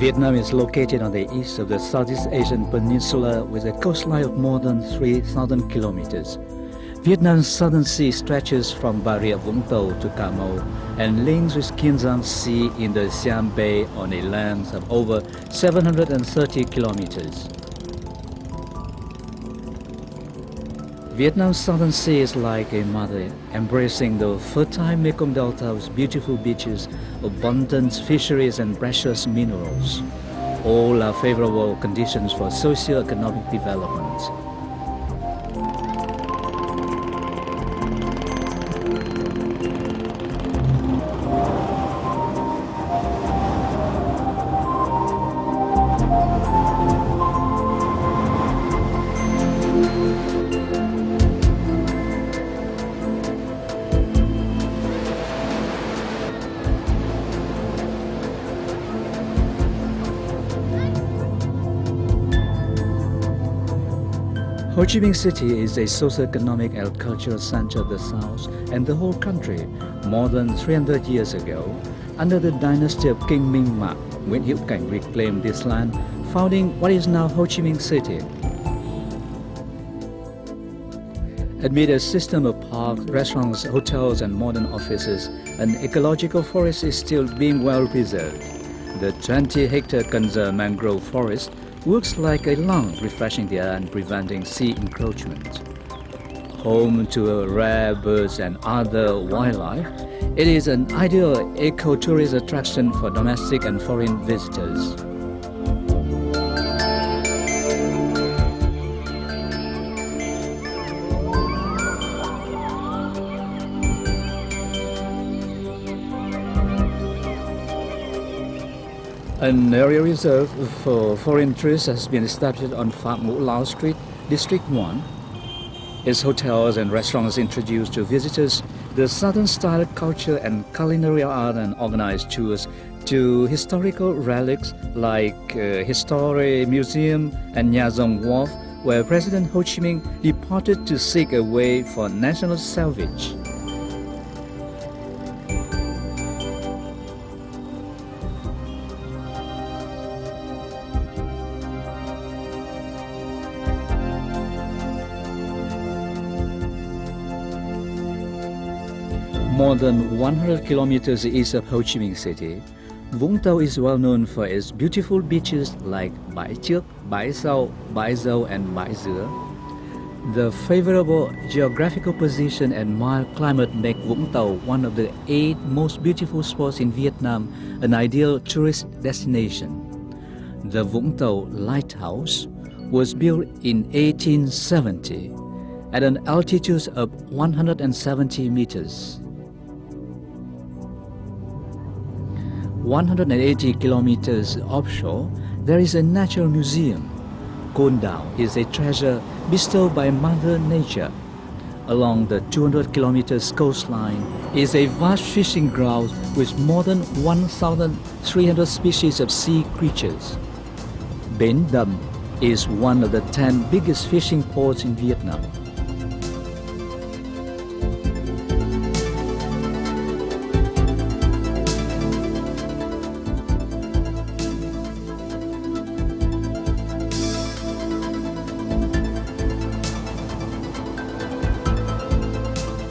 Vietnam is located on the east of the Southeast Asian peninsula with a coastline of more than 3,000 kilometers. Vietnam's southern sea stretches from Bà Rịa Vũng Tàu to Cà Mau and links with Kiên Giang Sea in the Siam Bay on a length of over 730 kilometers. Vietnam's southern sea is like a mother, embracing the fertile Mekong Delta with beautiful beaches, abundant fisheries and precious minerals. All are favorable conditions for socio-economic development. Ho Chi Minh City is a socio-economic and cultural center of the South and the whole country. More than 300 years ago, under the dynasty of King Minh Mak, Nguyễn Hữu Cảnh reclaimed this land, founding what is now Ho Chi Minh City. Amid a system of parks, restaurants, hotels and modern offices, an ecological forest is still being well preserved. The 20-hectare Cần Giờ mangrove forest works like a lung, refreshing the air and preventing sea encroachment. Home to rare birds and other wildlife, it is an ideal eco-tourist attraction for domestic and foreign visitors. An area reserve for foreign tourists has been established on Phạm Ngũ Lao Street, District 1. Its hotels and restaurants introduce to visitors the Southern style culture and culinary art and organize tours to historical relics like History Museum and Nha Dong Wharf, where President Ho Chi Minh departed to seek a way for national salvage. More than 100 kilometers east of Ho Chi Minh City, Vũng Tàu is well known for its beautiful beaches like Bãi Trước, Bãi Sau, Bãi Dâu and Bãi Dứa. The favorable geographical position and mild climate make Vũng Tàu one of the 8 most beautiful spots in Vietnam, an ideal tourist destination. The Vũng Tàu Lighthouse was built in 1870 at an altitude of 170 meters. 180 kilometers offshore, there is a natural museum. Con Dao is a treasure bestowed by Mother Nature. Along the 200 kilometers coastline is a vast fishing ground with more than 1,300 species of sea creatures. Bến Đầm is one of the 10 biggest fishing ports in Vietnam.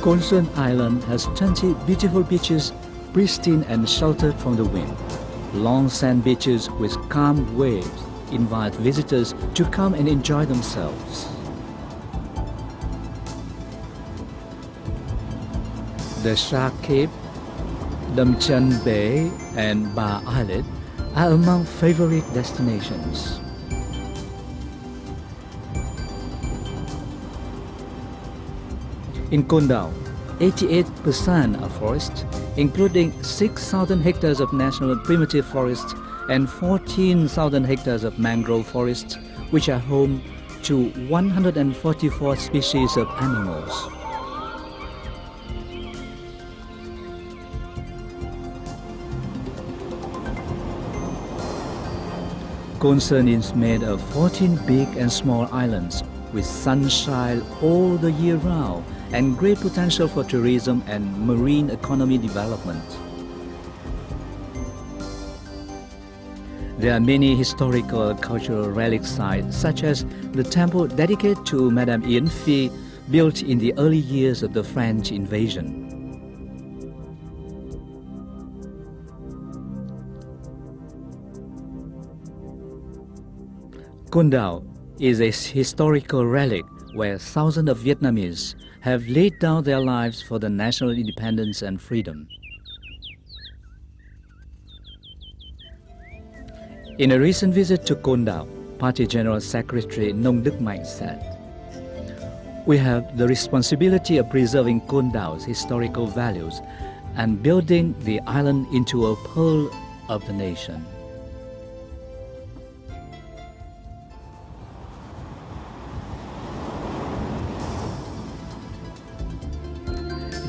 Con Xuân Island has 20 beautiful beaches, pristine and sheltered from the wind. Long sand beaches with calm waves invite visitors to come and enjoy themselves. The Shark Cape, Đầm Chân Bay and Bà Islet are among favorite destinations. In Con Dao, 88% are forests, including 6,000 hectares of national primitive forests and 14,000 hectares of mangrove forests, which are home to 144 species of animals. Con Sơn is made of 14 big and small islands with sunshine all the year round and great potential for tourism and marine economy development. There are many historical cultural relic sites, such as the temple dedicated to Madame Yến Phi, built in the early years of the French invasion. Con Dao is a historical relic where thousands of Vietnamese have laid down their lives for the national independence and freedom. In a recent visit to Con Dao, Party General Secretary Nông Đức Mạnh said, "We have the responsibility of preserving Con Dao's historical values and building the island into a pearl of the nation."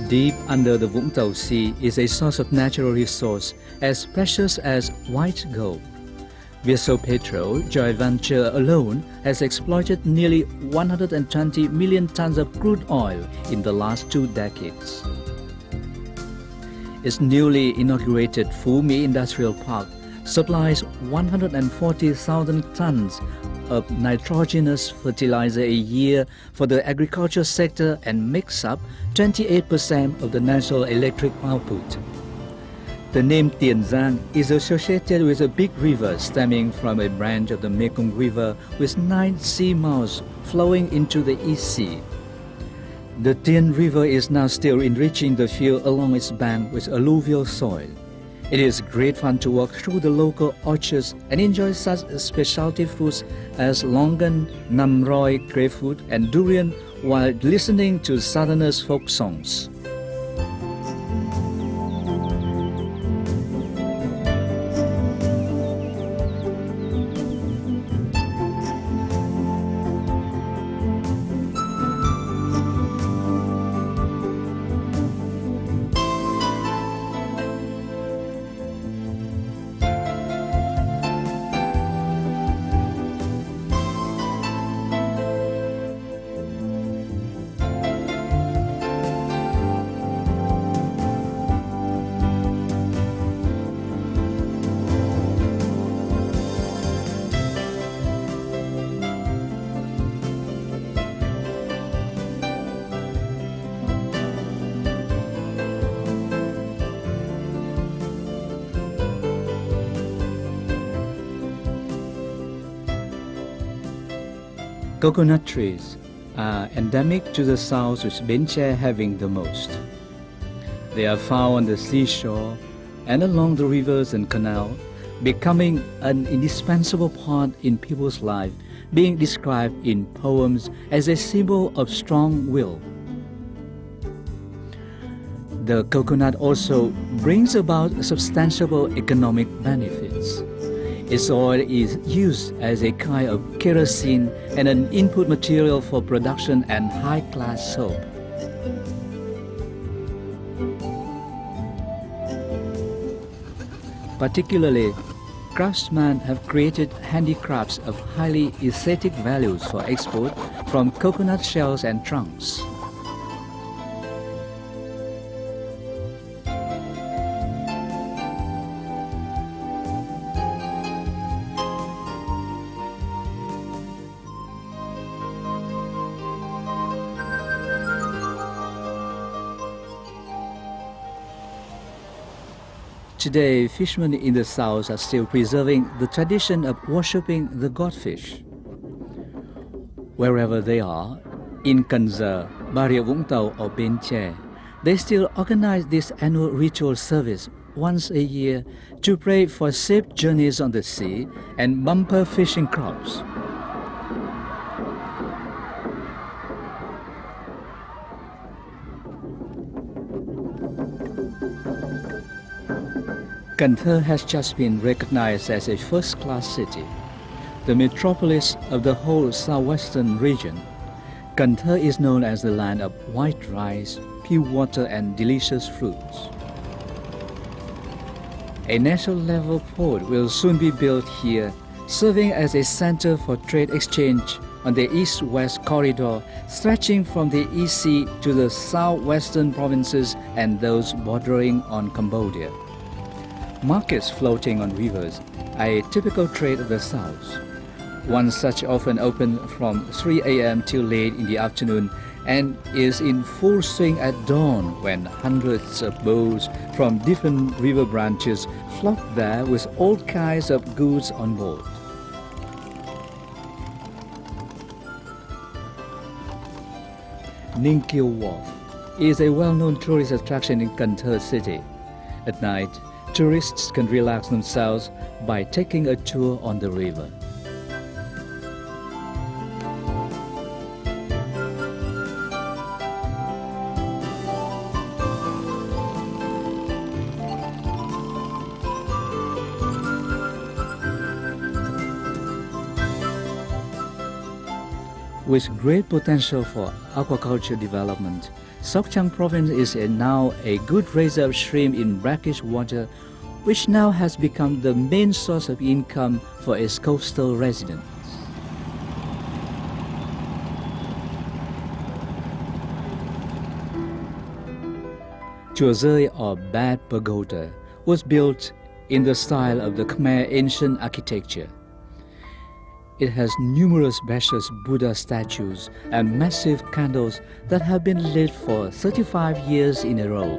Deep under the Vũng Tàu Sea is a source of natural resource as precious as white gold. Vietsopetrol joint venture alone has exploited nearly 120 million tons of crude oil in the last 2 decades. Its newly inaugurated Phú Mỹ Industrial Park supplies 140,000 tons of nitrogenous fertilizer a year for the agriculture sector and makes up 28% of the national electric output. The name Tiền Giang is associated with a big river stemming from a branch of the Mekong River with 9 sea mouths flowing into the East Sea. The Tiền River is now still enriching the field along its bank with alluvial soil. It is great fun to walk through the local orchards and enjoy such specialty fruits as longan, nam roi, grapefruit, and durian while listening to Southerners' folk songs. Coconut trees are endemic to the south, with Bến Tre having the most. They are found on the seashore and along the rivers and canal, becoming an indispensable part in people's life, being described in poems as a symbol of strong will. The coconut also brings about substantial economic benefits. Its oil is used as a kind of kerosene and an input material for production and high-class soap. Particularly, craftsmen have created handicrafts of highly aesthetic values for export from coconut shells and trunks. Today, fishermen in the south are still preserving the tradition of worshipping the godfish. Wherever they are, in Cần Giờ, Bà Rịa Vũng Tàu or Bến Tre, they still organize this annual ritual service once a year to pray for safe journeys on the sea and bumper fishing crops. Cần Thơ has just been recognized as a first-class city, the metropolis of the whole southwestern region. Cần Thơ is known as the land of white rice, pure water and delicious fruits. A national-level port will soon be built here, serving as a center for trade exchange on the east-west corridor stretching from the East Sea to the southwestern provinces and those bordering on Cambodia. Markets floating on rivers are a typical trait of the South. One such often open from 3 a.m. till late in the afternoon and is in full swing at dawn when hundreds of boats from different river branches flock there with all kinds of goods on board. Ninh Kiều Wharf is a well-known tourist attraction in Cần Thơ city. At night, tourists can relax themselves by taking a tour on the river. With great potential for aquaculture development, Sóc Trăng province is now a good raiser of shrimp in brackish water, which now has become the main source of income for its coastal residents. Chùa Dơi, or Bad Pagoda, was built in the style of the Khmer ancient architecture. It has numerous precious Buddha statues and massive candles that have been lit for 35 years in a row.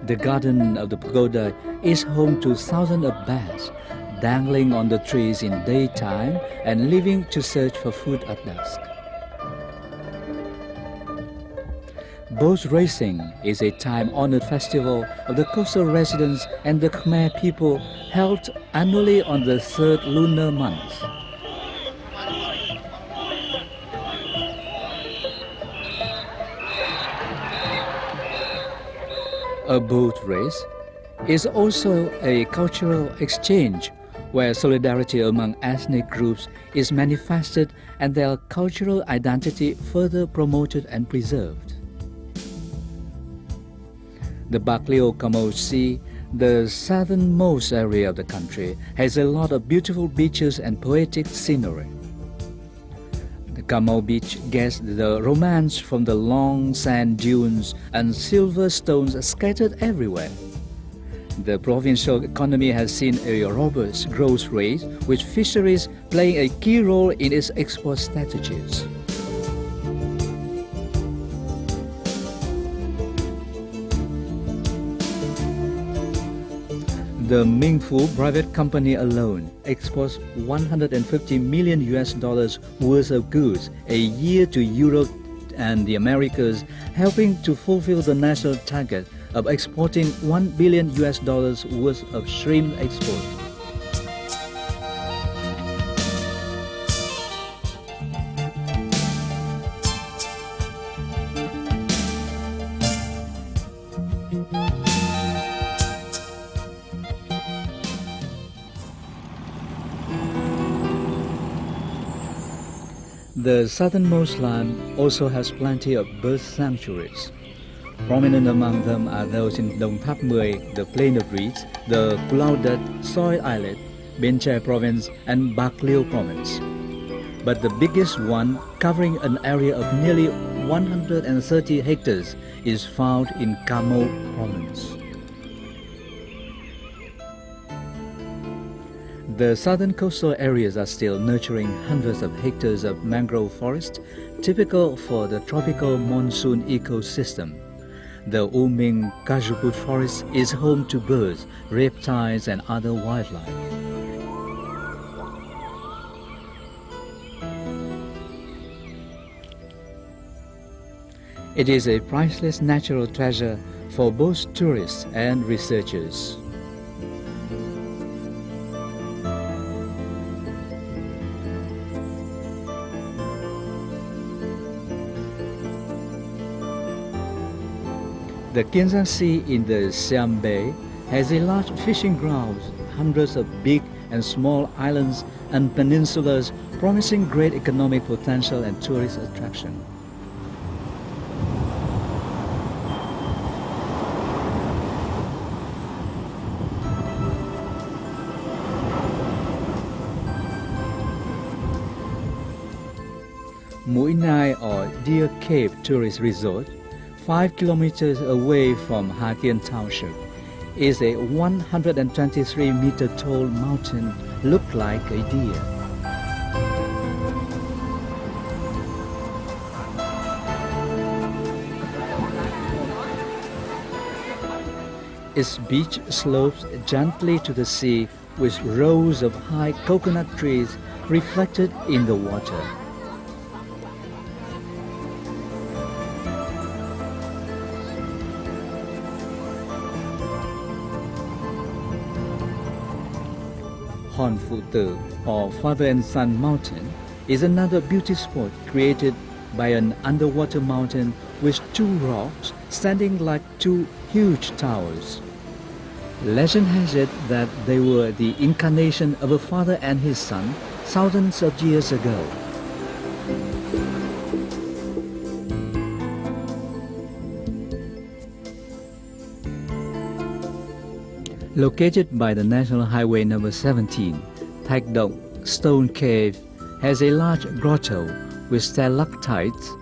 The garden of the pagoda is home to thousands of bats, dangling on the trees in daytime and leaving to search for food at dusk. Boat racing is a time-honored festival of the coastal residents and the Khmer people held annually on the third lunar month. A boat race is also a cultural exchange where solidarity among ethnic groups is manifested and their cultural identity further promoted and preserved. The Bạc Liêu Cà Sea, the southernmost area of the country, has a lot of beautiful beaches and poetic scenery. The Cà Mau beach gets the romance from the long sand dunes and silver stones scattered everywhere. The provincial economy has seen a robust growth rate, with fisheries playing a key role in its export strategies. The Minh Phú private company alone exports 150 million US dollars worth of goods a year to Europe and the Americas, helping to fulfill the national target of exporting 1 billion US dollars worth of shrimp export. The southernmost land also has plenty of bird sanctuaries. Prominent among them are those in Đồng Tháp 10, the Plain of Reeds, the Pulau Dat, Soi Islet, Bến Tre Province, and Bạc Liêu Province. But the biggest one, covering an area of nearly 130 hectares, is found in Cà Mau Province. The southern coastal areas are still nurturing hundreds of hectares of mangrove forest, typical for the tropical monsoon ecosystem. The U Minh Cajuput forest is home to birds, reptiles, and other wildlife. It is a priceless natural treasure for both tourists and researchers. The Kiên Giang Sea in the Siam Bay has a large fishing ground, hundreds of big and small islands and peninsulas, promising great economic potential and tourist attraction. Mui Nai or Deer Cave Tourist Resort, 5 kilometers away from Ha Tien Township, is a 123-meter tall mountain looked like a deer. Its beach slopes gently to the sea with rows of high coconut trees reflected in the water. Hon Phu Te, or Father and Son Mountain, is another beauty spot created by an underwater mountain with two rocks standing like two huge towers. Legend has it that they were the incarnation of a father and his son thousands of years ago. Located by the National Highway number 17, Thạch Động Stone Cave has a large grotto with stalactites.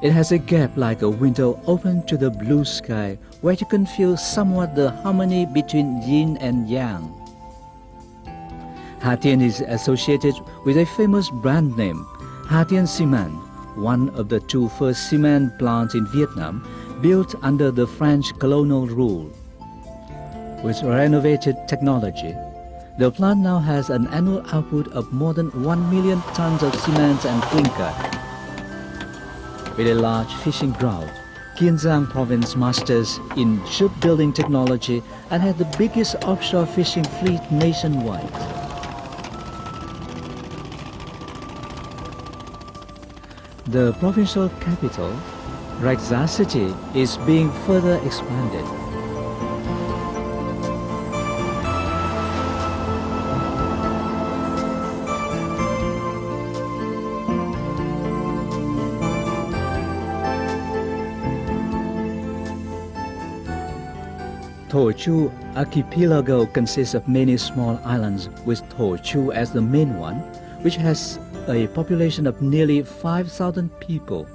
It has a gap like a window open to the blue sky where you can feel somewhat the harmony between yin and yang. Ha Tien is associated with a famous brand name, Ha Tien Cement, one of the two first cement plants in Vietnam built under the French colonial rule. With renovated technology, the plant now has an annual output of more than 1 million tons of cement and clinker. With a large fishing ground, Kiên Province masters in shipbuilding technology and had the biggest offshore fishing fleet nationwide. The provincial capital, Rạch City, is being further expanded. Thổ Chu archipelago consists of many small islands, with Thổ Chu as the main one, which has a population of nearly 5,000 people.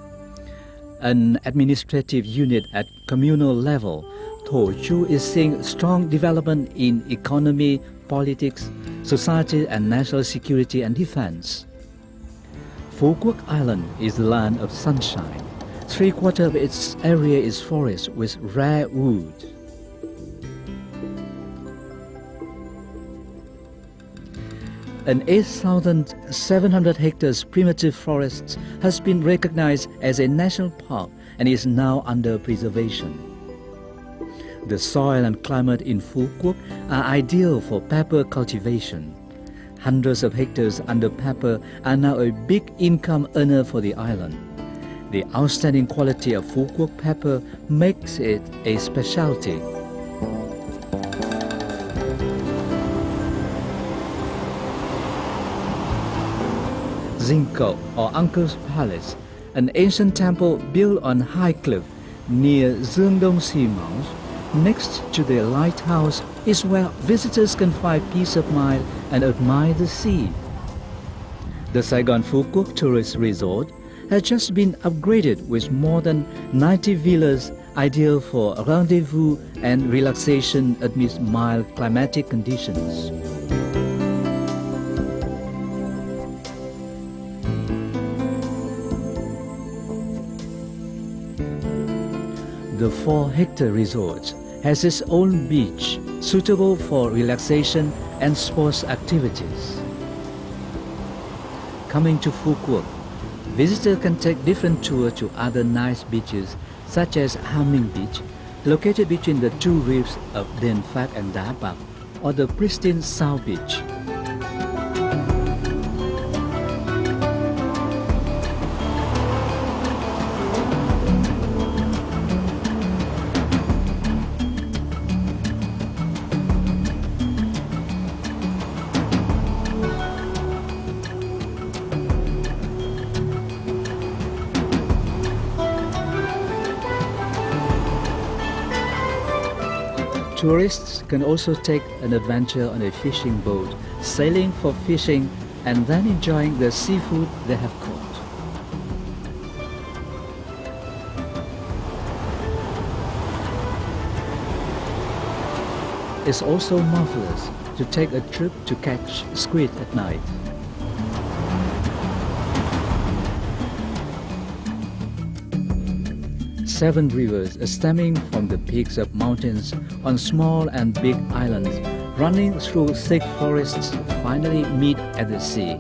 An administrative unit at communal level, Thổ Chu is seeing strong development in economy, politics, society and national security and defense. Phu Quoc Island is the land of sunshine. 3/4 of its area is forest with rare wood. An 8,700 hectares primitive forest has been recognized as a national park and is now under preservation. The soil and climate in Phu Quoc are ideal for pepper cultivation. Hundreds of hectares under pepper are now a big income earner for the island. The outstanding quality of Phu Quoc pepper makes it a specialty. Dinh Cậu, or Uncle's Palace, an ancient temple built on high cliff near Dương Đông Sea Mount, next to the lighthouse, is where visitors can find peace of mind and admire the sea. The Saigon Phu Quoc Tourist Resort has just been upgraded with more than 90 villas ideal for rendezvous and relaxation amidst mild climatic conditions. The 4-hectare resort has its own beach, suitable for relaxation and sports activities. Coming to Phu Quoc, visitors can take different tours to other nice beaches, such as Ha Minh Beach, located between the two reefs of Den Phac and Da Bạc, or the pristine South Beach. Tourists can also take an adventure on a fishing boat, sailing for fishing and then enjoying the seafood they have caught. It's also marvelous to take a trip to catch squid at night. Seven rivers stemming from the peaks of mountains on small and big islands running through thick forests finally meet at the sea.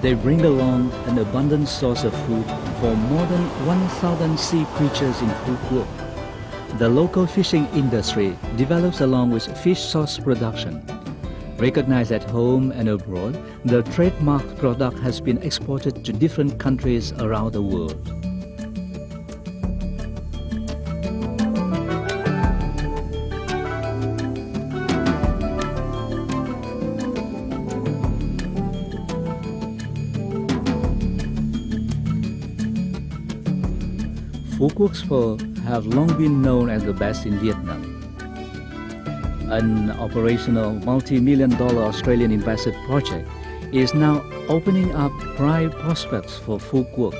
They bring along an abundant source of food for more than 1,000 sea creatures in Phu Quoc. The local fishing industry develops along with fish sauce production. Recognized at home and abroad, the trademark product has been exported to different countries around the world. Phu Quoc's pho have long been known as the best in Vietnam. An operational multi-million-dollar Australian invested project is now opening up bright prospects for Phu Quoc.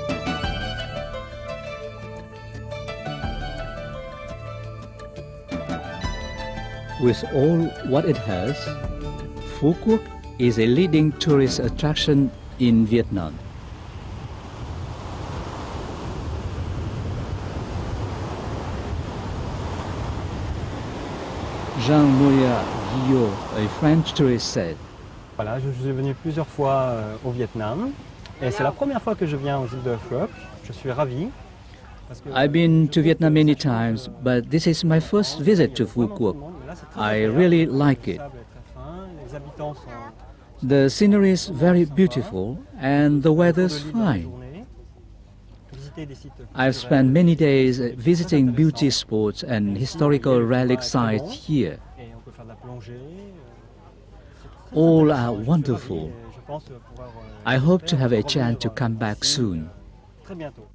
With all what it has, Phu Quoc is a leading tourist attraction in Vietnam. Jean-Maurice Guillot, a French tourist, said, Voilà, je suis venu plusieurs fois au Vietnam et c'est la première fois que je viens aux îles de Phu Quoc. Je suis ravi. I've been to Vietnam many times, but this is my first visit to Phu Quoc. I really like it. The scenery is very beautiful and the weather's fine. I've spent many days visiting beauty spots and historical relic sites here. All are wonderful. I hope to have a chance to come back soon. Très bientôt.